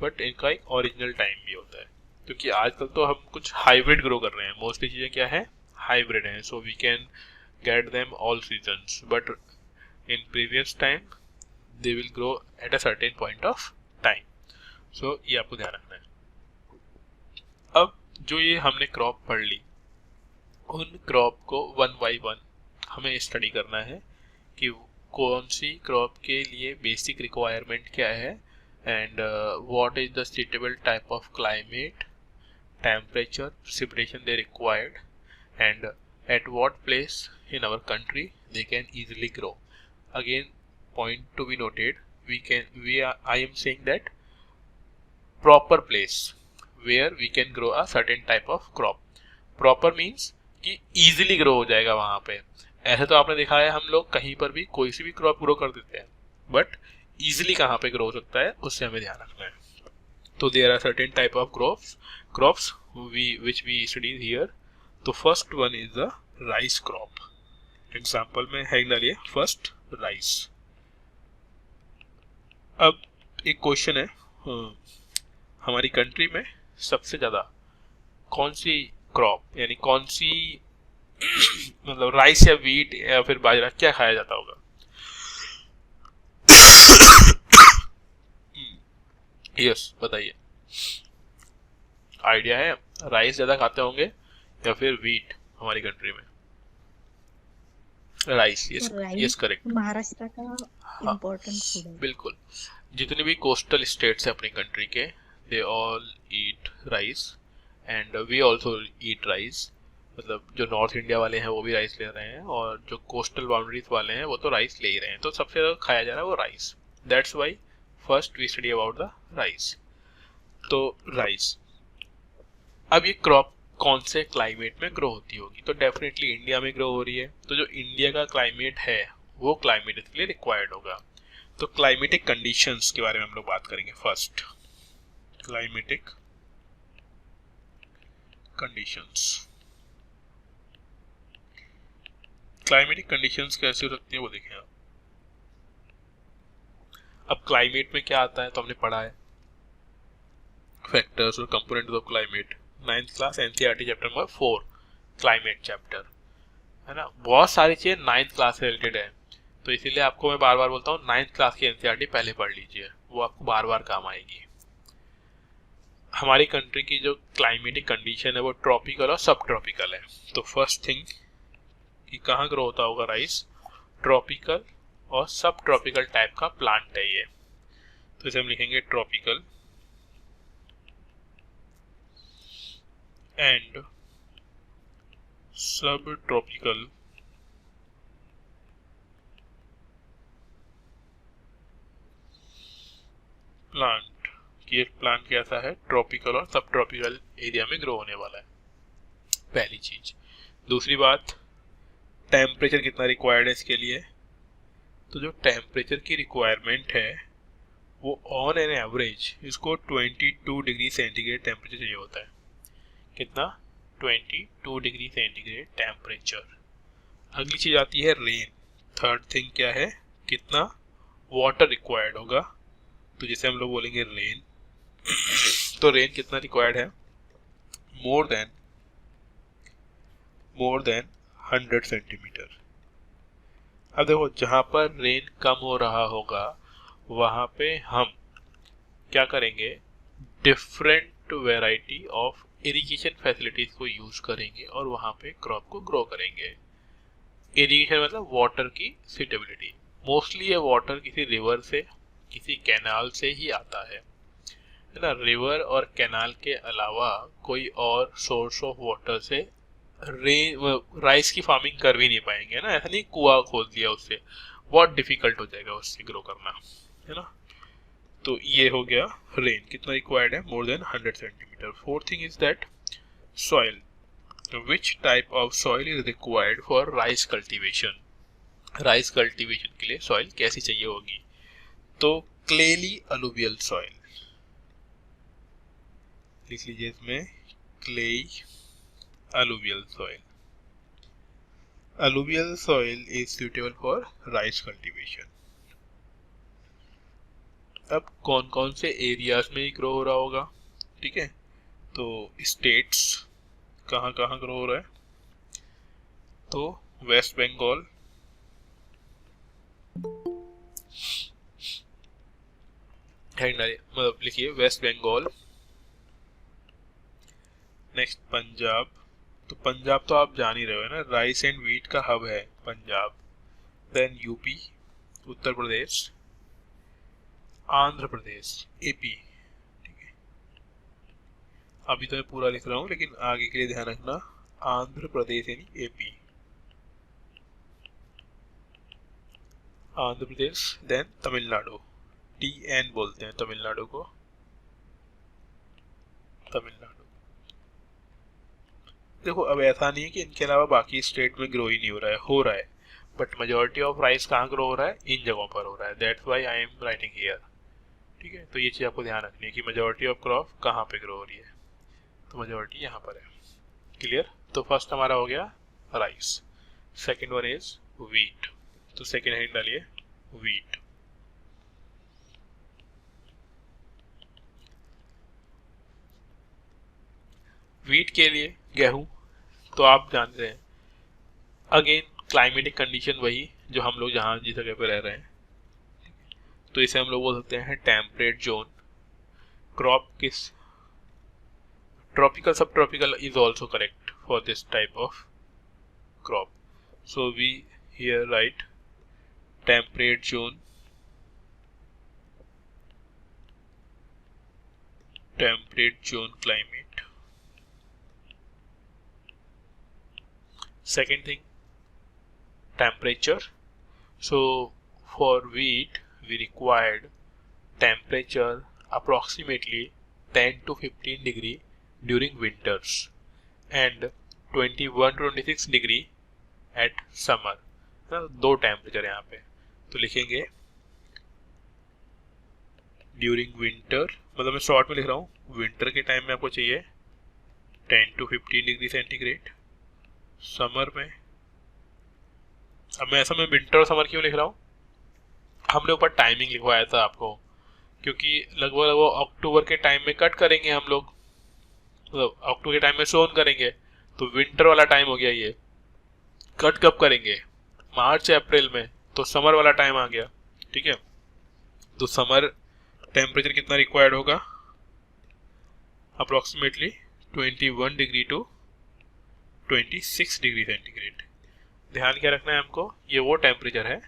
[SPEAKER 1] बट इनका एक ओरिजिनल टाइम भी होता है। क्योंकि आजकल तो हम कुछ हाइब्रिड ग्रो कर रहे हैं, मोस्टली चीज़ें क्या है, हाइब्रिड हैं। So we can get them all seasons, but in previous time they will grow at a certain point of time. So ये आपको ध्यान रखना है। अब जो ये हमने क्रॉप पढ़ ली, उन क्रॉप को वन बाई वन हमें स्टडी करना है कि कौन सी क्रॉप के लिए बेसिक रिक्वायरमेंट क्या है, and what is the suitable type of climate, temperature, precipitation they required, and at what place in our country they can easily grow. Again, point to be noted, I am saying that proper place where we can grow a certain type of crop. Proper means कि easily grow हो जाएगा वहां पे। ऐसे तो आपने देखा है हम लोग कहीं पर भी कोई सी भी क्रॉप ग्रो कर देते हैं, बट इजिली कहाँ पे ग्रो हो सकता है उससे हमें ध्यान रखना है। तो there are certain type of crops which we studied here. तो first one is the rice crop. Example में है डालिए, फर्स्ट राइस। अब एक क्वेश्चन है, हमारी कंट्री में सबसे ज्यादा कौन सी क्रॉप, यानी कौन सी मतलब राइस या वीट या फिर बाजरा, क्या खाया जाता होगा। यस, बताइए, आइडिया है। राइस ज्यादा खाते होंगे या फिर वीट हमारी कंट्री में। Rice, yes yes, correct.
[SPEAKER 3] Maharashtra का इम्पोर्टेंट फूड है।
[SPEAKER 1] बिल्कुल, जितने भी कोस्टल स्टेट्स है अपनी कंट्री के, they all eat rice, and we also eat rice. मतलब जो नॉर्थ इंडिया वाले हैं वो भी राइस ले रहे हैं, और जो कोस्टल बाउंड्रीज वाले हैं वो तो राइस ले ही रहे हैं। तो सबसे ज्यादा खाया जा रहा है वो rice. That's why first we study about the rice. तो राइस, अब ये क्रॉप कौन से क्लाइमेट में ग्रो होती होगी, तो डेफिनेटली इंडिया में ग्रो हो रही है। तो जो इंडिया का क्लाइमेट है वो क्लाइमेट इसके लिए रिक्वायर्ड होगा। तो क्लाइमेटिक कंडीशंस के बारे में हम लोग बात करेंगे। First, climatic conditions. Climatic conditions कैसे हो सकती है वो देखें आप। अब क्लाइमेट में क्या आता है तो हमने पढ़ा है, फैक्टर्स और components of climate, 9th class NCERT chapter number 4 climate chapter, है ना। बहुत सारी चीजें 9th क्लास से रिलेटेड है, तो इसीलिए आपको मैं बार बार बोलता हूँ 9th क्लास की एनसीईआरटी पहले पढ़ लीजिए, वो आपको बार बार काम आएगी। हमारी कंट्री की जो क्लाइमेटिक कंडीशन है वो ट्रॉपिकल और सब ट्रॉपिकल है। तो फर्स्ट थिंग कि कहाँ ग्रो होता होगा राइस, ट्रॉपिकल और सब ट्रॉपिकल टाइप का प्लांट है ये, तो इसे हम लिखेंगे ट्रॉपिकल एंड सब ट्रॉपिकल प्लांट। ये प्लांट कैसा है, ट्रॉपिकल और सब ट्रॉपिकल एरिया में ग्रो होने वाला है, पहली चीज। दूसरी बात, टेम्परेचर कितना रिक्वायर्ड है इसके लिए, तो जो टेम्परेचर की रिक्वायरमेंट है वो ऑन एन एवरेज इसको 22 डिग्री सेंटीग्रेड टेम्परेचर चाहिए होता है। कितना, 22 डिग्री सेंटीग्रेड टेम्परेचर। अगली चीज आती है रेन। थर्ड थिंग क्या है, कितना वाटर रिक्वायर्ड होगा, तो जैसे हम लोग बोलेंगे रेन, तो रेन कितना रिक्वायर्ड है, मोर देन 100 सेंटीमीटर। अब देखो जहां पर रेन कम हो रहा होगा वहां पे हम क्या करेंगे, different variety of irrigation facilities को यूज करेंगे और वहां पे क्रॉप को ग्रो करेंगे। इरिगेशन मतलब वाटर की सुटेबिलिटी। मोस्टली ये वाटर किसी रिवर से, किसी कैनाल से ही आता है ना। रिवर और कैनाल के अलावा कोई और सोर्स ऑफ वाटर से राइस की फार्मिंग कर भी नहीं पाएंगे ना। ऐसा नहीं कुआं खोद दिया उससे, बहुत डिफिकल्ट हो जाएगा उससे ग्रो करना, है ना। तो ये हो गया रेन कितना रिक्वायर्ड है, more than 100 centimetre. Fourth thing is that soil, which type of soil is required for rice cultivation. Rice cultivation के लिए सॉइल कैसी चाहिए होगी, तो क्लेली अलुवियल सॉइल लिख लीजिए इसमें, clay alluvial soil. Alluvial soil is suitable for rice cultivation. अब कौन कौन से एरियाज में ग्रो हो रहा होगा, ठीक है। तो स्टेट्स कहाँ कहाँ ग्रो हो रहा है, तो वेस्ट बंगाल, मतलब लिखिए वेस्ट बंगाल, नेक्स्ट पंजाब। तो पंजाब तो आप जान ही रहे हो ना, राइस एंड व्हीट का हब है Punjab. Then UP, Uttar Pradesh, Andhra Pradesh, AP, ठीक है। अभी तो मैं पूरा लिख रहा हूँ लेकिन आगे के लिए ध्यान रखना, आंध्र प्रदेश यानी AP, Andhra Pradesh. Then Tamil Nadu, TN बोलते हैं तमिलनाडु को, तमिलनाडु। देखो अब ऐसा नहीं है कि इनके अलावा बाकी स्टेट में ग्रो ही नहीं हो रहा है, बट मेजोरिटी ऑफ राइस कहाँ ग्रो हो रहा है, इन जगहों पर हो रहा है। That's why I am writing here, ठीक है। तो ये चीज़ आपको ध्यान रखनी है कि मेजोरिटी ऑफ क्रॉप कहाँ पे ग्रो हो रही है, तो मेजोरिटी यहाँ पर है। क्लियर। तो फर्स्ट हमारा हो गया rice, second one is wheat, तो सेकेंड हेडिंग डालिए व्हीट। व्हीट के लिए गेहूं, तो आप जानते हैं अगेन क्लाइमेटिक कंडीशन वही जो हम लोग जहाँ जिस जगह पे रह रहे हैं, तो इसे हम लोग बोल सकते हैं टेम्परेट जोन। क्रॉप किस, ट्रॉपिकल सब tropical is also correct for this type of crop, so we here right temperate zone, temperate zone climate. Second thing, temperature. So for wheat we required temperature approximately 10 to 15 degree during winters and 21 to 26 degree at summer. दो टेम्परेचर यहाँ पे, तो लिखेंगे ड्यूरिंग विंटर, मतलब मैं शॉर्ट में लिख रहा हूँ, विंटर के टाइम में आपको चाहिए 10 to 15 डिग्री सेंटीग्रेड, समर में, अब मैं ऐसा मैं विंटर और समर क्यों लिख रहा हूँ, हमने ऊपर टाइमिंग लिखवाया था आपको, क्योंकि लगभग लगभग अक्टूबर के टाइम में कट करेंगे हम लोग, मतलब अक्टूबर के टाइम में सोन करेंगे, तो विंटर वाला टाइम हो गया ये। कट कब करेंगे? मार्च अप्रैल में, तो समर वाला टाइम आ गया। ठीक है, तो समर टेम्परेचर कितना रिक्वायर्ड होगा? Approximately 21 degree to 26 degree centigrade. ध्यान क्या रखना है हमको, ये वो टेम्परेचर है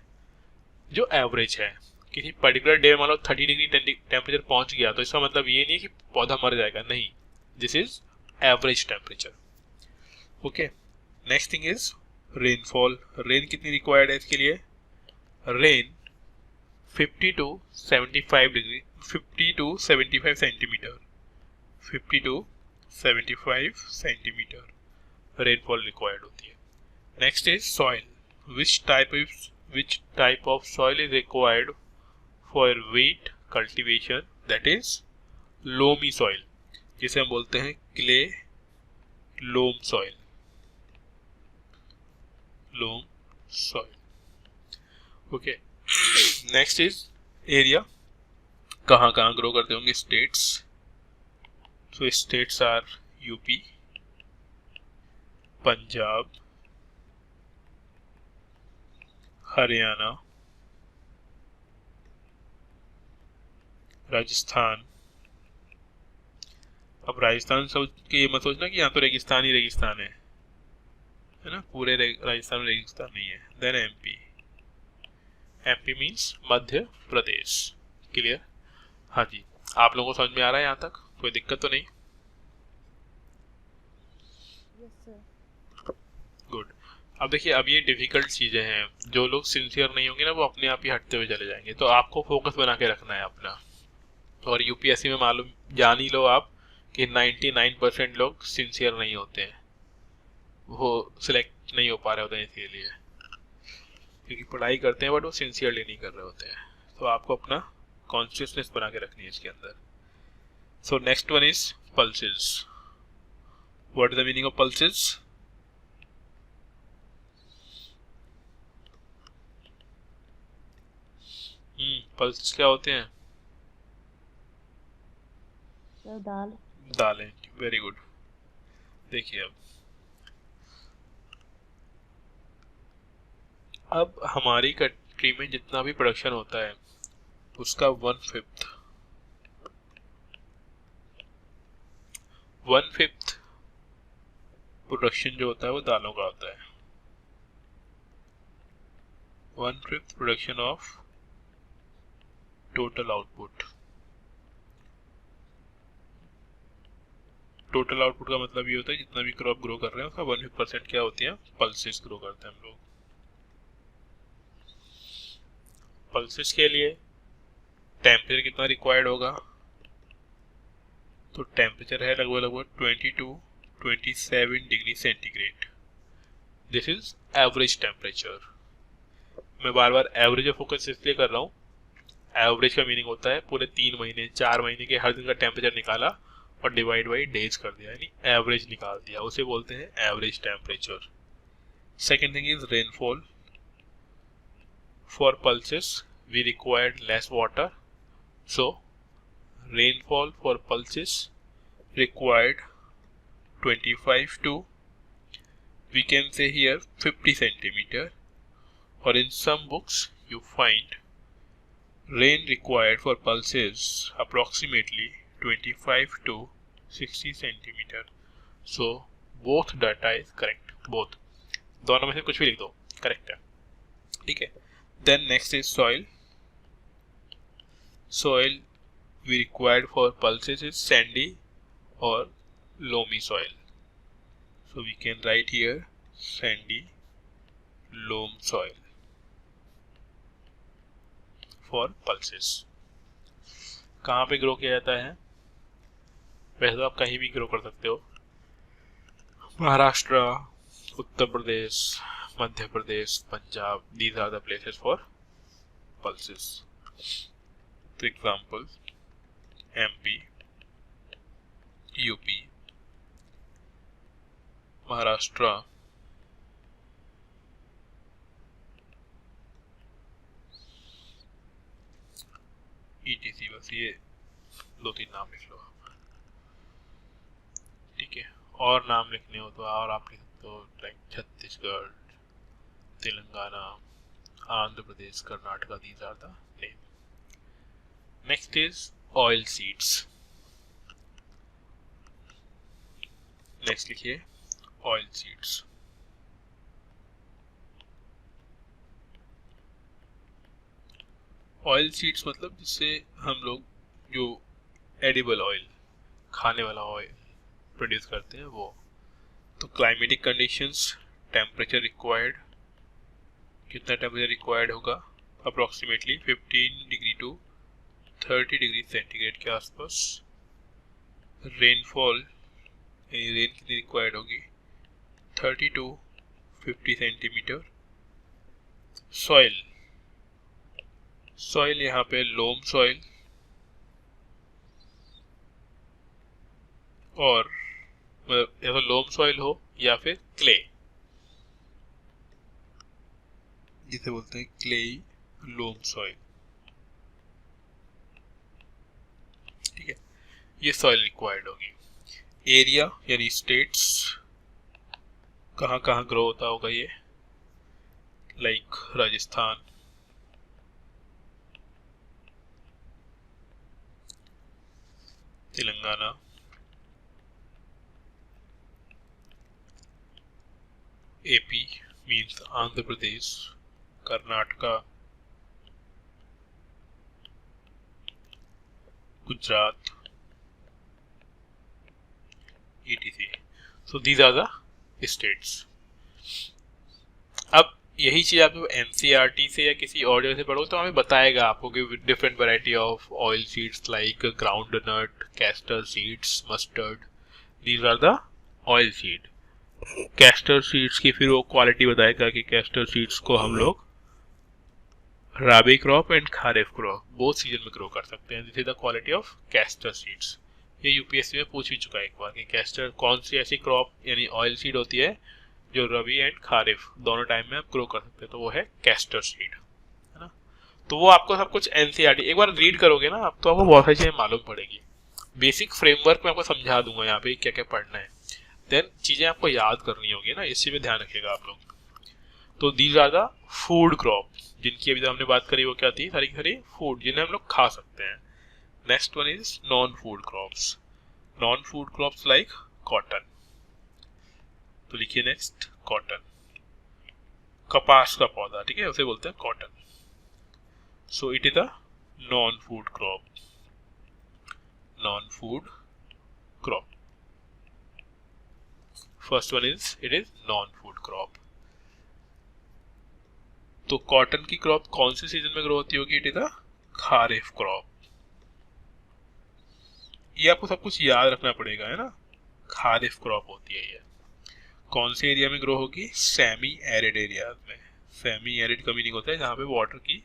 [SPEAKER 1] जो एवरेज है। किसी पर्टिकुलर डे मान लो 30 डिग्री टेम्परेचर पहुंच गया, तो इसका मतलब ये नहीं है कि पौधा मर जाएगा, नहीं, this is average temperature. Okay, next thing is rainfall. Rain कितनी रिक्वायर्ड है इसके लिए? Rain 50 to 75 degree 50 to 75 centimetre 50 to 75 centimetre rainfall required होती है। Next is soil. which type of soil is required for wheat cultivation? That is loamy soil, जिसे हम बोलते हैं clay loam soil। loam soil, okay. Next is area, कहाँ कहाँ ग्रो करते होंगे states. So states are UP, Punjab, Haryana, Rajasthan. अब राजस्थान सोच के ये मत सोचना कि यहाँ तो रेगिस्तान ही रेगिस्तान है ना, पूरे राजस्थान में रेगिस्तान नहीं है। Then MP, MP means Madhya Pradesh. Clear? हाँ जी, आप लोगों को समझ में आ रहा है यहाँ तक? कोई दिक्कत तो नहीं?
[SPEAKER 3] Yes sir.
[SPEAKER 1] गुड। अब देखिए, अब ये डिफिकल्ट चीजें हैं, जो लोग सिंसियर नहीं होंगे ना वो अपने आप ही हटते हुए चले जाएंगे, तो आपको फोकस बना के रखना है अपना। और यूपीएससी में मालूम जान ही लो आप कि 99% लोग सिंसियर नहीं होते हैं, वो सिलेक्ट नहीं हो पा रहे होते हैं इसीलिए, क्योंकि पढ़ाई करते हैं बट वो सिंसियरली नहीं कर रहे होते हैं। तो आपको अपना कॉन्शियसनेस बना के रखनी है इसके अंदर। So next one is pulses. What is the meaning of pulses? Pulses क्या होते हैं?
[SPEAKER 3] सर दाल।
[SPEAKER 1] दालें। Very good. देखिए, अब हमारी कंट्री में जितना भी प्रोडक्शन होता है उसका 1/5 प्रोडक्शन जो होता है वो दालों का होता है। 1/5 production of total output. Total output का मतलब ये होता है जितना भी क्रॉप ग्रो कर रहे हैं उसका 1/5% क्या होती है? पल्सेस ग्रो करते हैं हम लोग। पल्सेस के लिए टेम्परेचर कितना रिक्वायर्ड होगा? तो टेम्परेचर है लगभग लगभग 20 to 27 degree centigrade. This is average temperature. मैं बार बार एवरेज पे फोकस इसलिए कर रहा हूँ, एवरेज का मीनिंग होता है पूरे 3 महीने 4 महीने के हर दिन का टेम्परेचर निकाला और डिवाइड बाई डेज कर दिया, यानी एवरेज निकाल दिया, उसे बोलते हैं average temperature. Second thing is rainfall. For pulses we required less water, so rainfall for pulses required 25 to, we can say here, 50 centimeter, or in some books you find rain required for pulses approximately 25 to 60 centimeter. So both data is correct, both, दोनों में से कुछ भी लिख दो, करेक्ट है। ठीक है, then next is soil। soil we required for pulses is sandy or loamy soil, so we can write here sandy loam soil for pulses। कहाँ पे ग्रो किया जाता है? वैसे तो आप कहीं भी ग्रो कर सकते हो, Maharashtra, Uttar Pradesh, Madhya Pradesh, Punjab, these are the places for pulses। तो example MP, UP, Maharashtra, ETC, बस ये 2-3 नाम लिख लो आप, ठीक है। और नाम लिखने हो तो और आप लिख सकते हो like Chhattisgarh, Telangana, Andhra Pradesh, Karnataka, these are the name. Next is oil seeds. Next लिखिए ऑयल सीड्स। ऑयल सीड्स मतलब जिससे हम लोग जो एडिबल ऑयल, खाने वाला ऑयल प्रोड्यूस करते हैं वो। तो क्लाइमेटिक कंडीशंस, टेम्परेचर रिक्वायर्ड, कितना टेम्परेचर रिक्वायर्ड होगा, approximately 15 degree to 30 degree centigrade के आसपास। रेनफॉल, रेन कितनी रिक्वायर्ड होगी, 30 टू 50 सेंटीमीटर। सॉइल, सॉइल यहाँ पे लोम सॉइल, और या तो लोम सॉइल हो या फिर क्ले, जिसे बोलते हैं क्ले लोम सॉइल, ठीक है। ये सॉइल रिक्वायर्ड होगी। एरिया यानी स्टेट्स, कहाँ कहाँ ग्रो होता होगा ये, like Rajasthan, Telangana, AP means Andhra Pradesh, Karnataka, Gujarat, ETC। So these are the states। अब यही चीज आप NCERT से या किसी और जगह से पढ़ो तो हमें बताएगा आपको कि different variety of oil seeds like groundnut, castor seeds, mustard, these are the oil seed. Castor seeds की फिर वो क्वालिटी बताएगा कि कैस्टर सीड्स को हम लोग rabi crop and kharif crop both season में ग्रो कर सकते हैं। This is the quality of castor seeds. ये यूपीएससी में पूछ भी चुका है एक बार कि कैस्टर कौन सी ऐसी क्रॉप यानी ऑयल सीड होती है जो रबी एंड खारिफ दोनों टाइम में आप ग्रो कर सकते हैं, तो वो है कैस्टर सीड, है ना। तो वो आपको सब कुछ NCERT एक बार रीड करोगे ना आप तो आपको बहुत सारी चीजें मालूम पड़ेगी। बेसिक फ्रेमवर्क में आपको समझा दूंगा यहाँ पे क्या क्या पढ़ना है, देन चीजें आपको याद करनी होगी ना, इसी में ध्यान रखिएगा आप लोग। तो these are the food crop, जिनकी अभी हमने बात करी वो क्या थी, सारी सारी फूड जिन्हें हम लोग खा सकते हैं। Next one is non food crops. Non food crops like cotton, तो लिखिए नेक्स्ट कॉटन, कपास का पौधा, ठीक है, उसे बोलते हैं cotton. So it is a non food crop, non food crop. First one is it is non food crop. तो कॉटन की क्रॉप कौन से सीजन में ग्रो होती होगी, it is a kharif crop. ये आपको सब कुछ याद रखना पड़ेगा, है ना। खारिफ क्रॉप होती है ये। कौन से एरिया में ग्रो होगी, सेमी एरिड एरियाज में। सेमी एरिड का मीनिंग होता है जहाँ पे वाटर की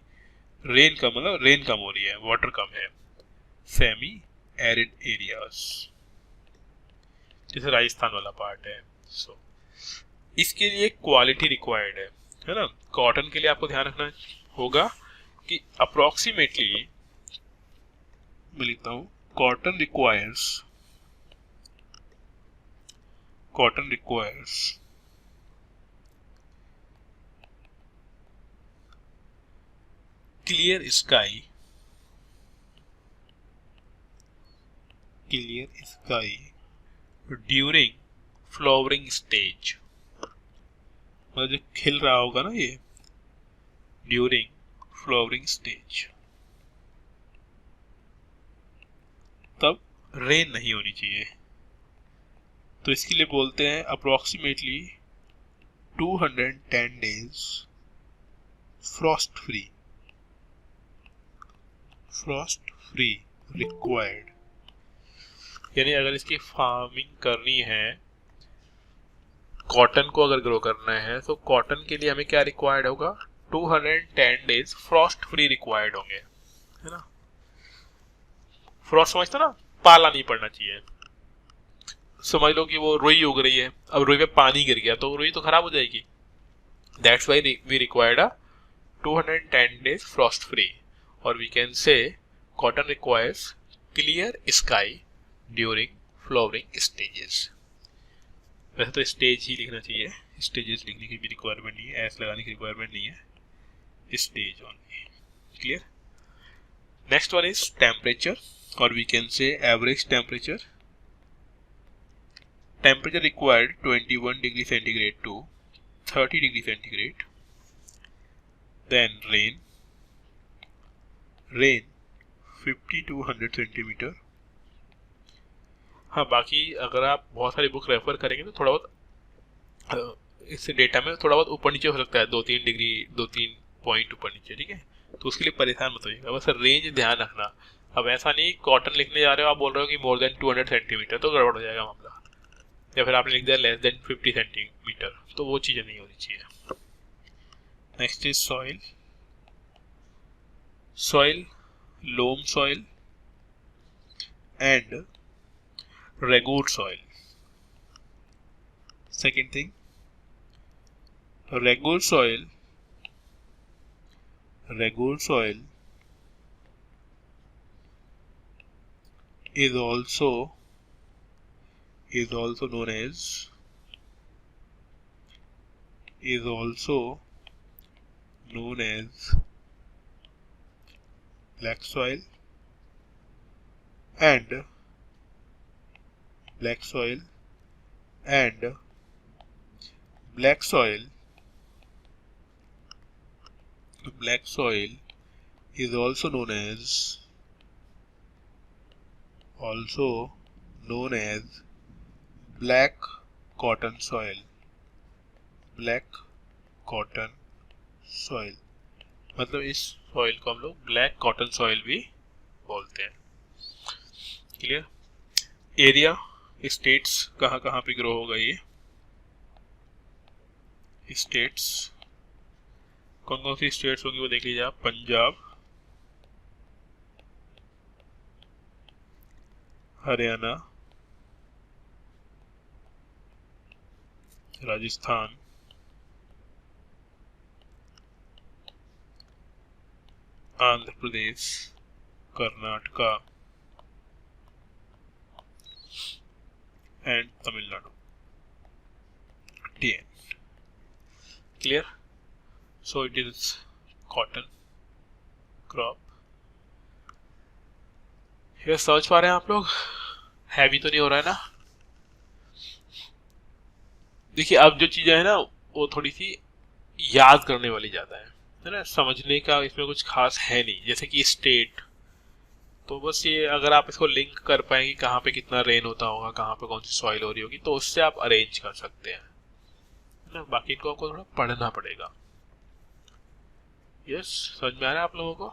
[SPEAKER 1] रेन कम, मतलब रेन कम हो रही है, वाटर कम है, सेमी एरिड एरियाज, जैसे राजस्थान वाला पार्ट है। सो इसके लिए क्वालिटी रिक्वायर्ड है ना। कॉटन के लिए आपको ध्यान रखना होगा कि अप्रोक्सीमेटली मैं लिखता हूँ cotton requires clear sky during flowering stage, मतलब जो खिल रहा होगा ना ये, ड्यूरिंग फ्लावरिंग स्टेज, तब रेन नहीं होनी चाहिए। तो इसके लिए बोलते हैं approximately 210 days frost free required. यानी अगर इसकी फार्मिंग करनी है, कॉटन को अगर ग्रो करना है, तो कॉटन के लिए हमें क्या रिक्वायर्ड होगा, 210 डेज फ्रॉस्ट फ्री रिक्वायर्ड होंगे, है ना। फ्रॉस्ट समझते ना, पाला नहीं पड़ना चाहिए। समझ लो कि वो रुई उग रही है, अब रुई पे पानी गिर गया तो रुई तो खराब हो जाएगी। That's why we required a 210 days frost free, और we can say cotton requires clear sky during flowering stages. वैसे तो स्टेज ही लिखना चाहिए, स्टेजेस लिखने की भी रिक्वायरमेंट नहीं है, एस लगाने की रिक्वायरमेंट नहीं है, stage only. Clear. Next one is temperature, और we can say average temperature. Temperature required 21 degree centigrade to 30 degree centigrade. Then rain 50 to 100 centimetre. हाँ, बाकी अगर आप बहुत सारी बुक रेफर करेंगे तो थोड़ा बहुत इससे डेटा में थोड़ा बहुत ऊपर नीचे हो सकता है, 2-3 डिग्री 2-3 पॉइंट ऊपर नीचे. ठीक है, तो उसके लिए परेशान मत होइएगा, बस रेंज ध्यान रखना. अब ऐसा नहीं कॉटन लिखने जा रहे हो, आप बोल रहे हो कि मोर देन 200 सेंटीमीटर, तो गड़बड़ हो जाएगा मामला. या फिर आपने लिख दिया लेस देन 50 सेंटीमीटर, तो वो चीज़ें नहीं होनी चाहिए. Next is soil. Soil, loam soil and ragout soil. Second thing, ragout soil is also known as black soil and black soil is also known as black cotton soil. मतलब इस सॉइल को हम लोग ब्लैक कॉटन सॉइल भी बोलते हैं. क्लियर. एरिया, स्टेट्स कहाँ कहाँ पे ग्रो होगा, ये स्टेट्स कौन कौन सी स्टेट्स होंगी वो देख लीजिए आप. Punjab, Haryana, Rajasthan, Andhra Pradesh, Karnataka and Tamil Nadu. TN. Clear? So it is cotton crop. ये समझ पा रहे हैं आप लोग? हैवी तो नहीं हो रहा है ना? देखिए अब जो चीजें है ना वो थोड़ी सी याद करने वाली ज्यादा है ना, समझने का इसमें कुछ खास है नहीं. जैसे कि स्टेट, तो बस ये अगर आप इसको लिंक कर पाएंगे कहाँ पे कितना रेन होता होगा, कहाँ पे कौन सी सॉइल हो रही होगी, तो उससे आप अरेंज कर सकते हैं ना. बाकी को आपको थोड़ा पढ़ना पड़ेगा. यस, समझ में आ रहा है आप लोगों को?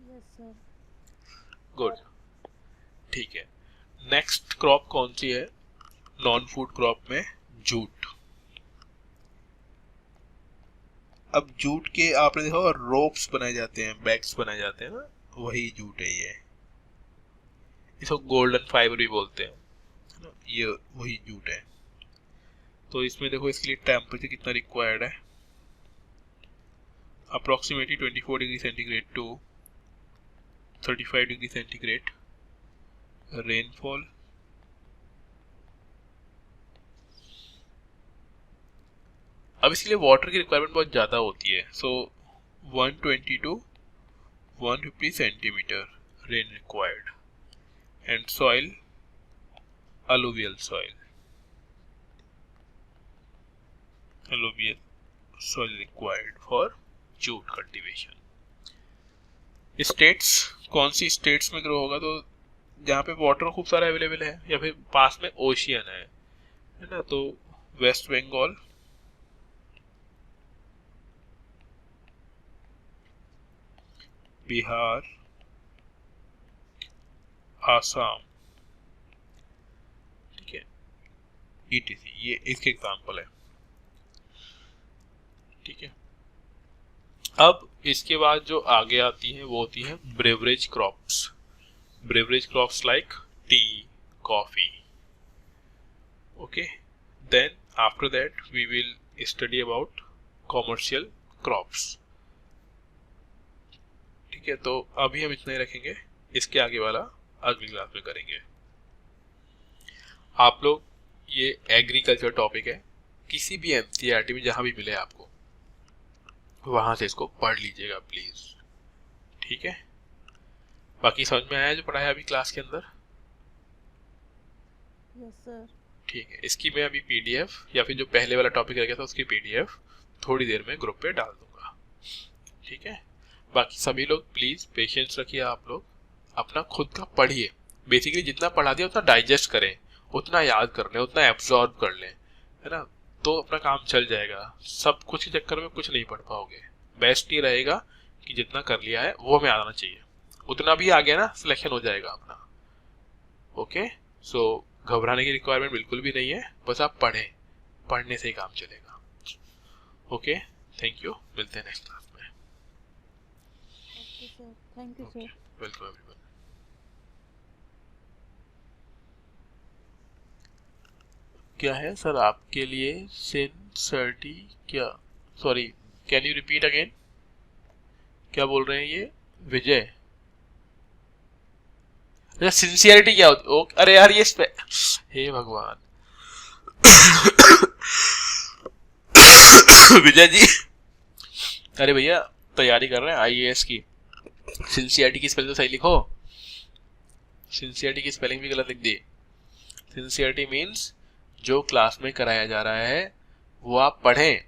[SPEAKER 3] Yes sir.
[SPEAKER 1] गुड. ठीक है. नेक्स्ट क्रॉप कौन सी है नॉन फूड क्रॉप में? जूट. अब जूट के आपने देखा रोप्स बनाए जाते हैं, बैग्स बनाए जाते हैं ना, वही जूट है ये. इसको गोल्डन फाइबर भी बोलते हैं ना, ये वही जूट है. तो इसमें देखो इसके लिए टेम्परेचर कितना रिक्वायर्ड है, approximately 24 degree centigrade to 35 degree centigrade. Rainfall अब इसके लिए वाटर की रिक्वायरमेंट बहुत ज़्यादा होती है. So 120 to 150 centimetre rain required. And soil, alluvial soil required for jute cultivation. States, कौन सी स्टेट्स में ग्रो होगा? तो जहाँ पे वाटर खूब सारा अवेलेबल है या फिर पास में ओशियन है ना, तो वेस्ट बंगाल, बिहार, आसाम. ठीक है, ETC, ये इसके एग्जाम्पल है. ठीक है. अब इसके बाद जो आगे आती हैं वो होती हैं beverage crops. Beverage crops like tea, coffee. Okay. Then after that we will study about commercial crops. ठीक है, तो अभी हम इतना ही रखेंगे, इसके आगे वाला अगली क्लास में करेंगे। आप लोग ये एग्रीकल्चर टॉपिक है, किसी भी एनसीईआरटी में जहां भी मिले आपको वहां से इसको पढ़ लीजिएगा प्लीज, ठीक है। बाकी समझ में आया जो पढ़ाया अभी क्लास के अंदर?
[SPEAKER 3] Yes sir.
[SPEAKER 1] ठीक है, इसकी मैं अभी पीडीएफ या फिर जो पहले वाला टॉपिक रह गया था उसकी पीडीएफ थोड़ी देर में ग्रुप पे डाल दूंगा, ठीक है। बाकी सभी लोग प्लीज पेशेंस रखिए, आप लोग अपना खुद का पढ़िए, बेसिकली जितना पढ़ा दिया उतना डाइजेस्ट करें, उतना याद कर लें, उतना एब्जॉर्ब कर लें, है ना, तो अपना काम चल जाएगा। सब कुछ के चक्कर में कुछ नहीं पढ़ पाओगे। बेस्ट ये रहेगा कि जितना कर लिया है वो हमें आना चाहिए, उतना भी आ गया ना सिलेक्शन हो जाएगा अपना। ओके, सो घबराने की रिक्वायरमेंट बिल्कुल भी नहीं है, बस आप पढ़ें, पढ़ने से ही काम चलेगा। ओके, थैंक यू, मिलते हैं नेक्स्ट क्लास में।
[SPEAKER 3] Okay sir, thank you sir.
[SPEAKER 1] Welcome everyone. क्या है सर आपके लिए सिंसियरिटी? क्या, sorry, can you repeat again? क्या बोल रहे हैं ये विजय? अच्छा, सिंसियरिटी क्या होती? अरे यार ये हे भगवान विजय जी, अरे भैया तैयारी कर रहे हैं आईएएस की, सिंसियरिटी की स्पेलिंग तो सही लिखो। सिंसियरिटी की स्पेलिंग भी गलत लिख दी। सिंसियरिटी मीन्स जो क्लास में कराया जा रहा है वो आप पढ़ें,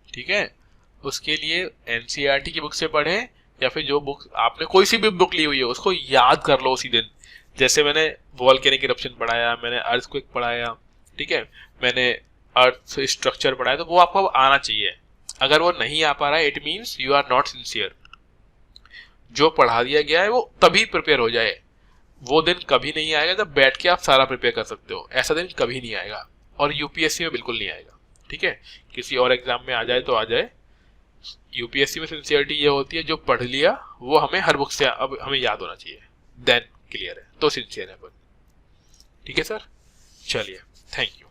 [SPEAKER 1] ठीक है। उसके लिए एनसीईआरटी की बुक से पढ़ें या फिर जो बुक आपने कोई सी भी बुक ली हुई है उसको याद कर लो उसी दिन। जैसे मैंने वॉल्केनिक इरप्शन पढ़ाया, मैंने अर्थक्वेक पढ़ाया, ठीक है, मैंने अर्थ स्ट्रक्चर पढ़ाया, तो वो आपको आना चाहिए। अगर वो नहीं आ पा रहा है it means you are not sincere. जो पढ़ा दिया गया है वो तभी प्रिपेयर हो जाए, वो दिन कभी नहीं आएगा जब बैठ के आप सारा प्रिपेयर कर सकते हो, ऐसा दिन कभी नहीं आएगा, और यूपीएससी में बिल्कुल नहीं आएगा, ठीक है। किसी और एग्जाम में आ जाए तो आ जाए, यूपीएससी में सिंसियरिटी ये होती है जो पढ़ लिया वो हमें हर बुक से अब हमें याद होना चाहिए, देन क्लियर है, तो सिंसियर है अपन, ठीक है सर। चलिए, थैंक यू।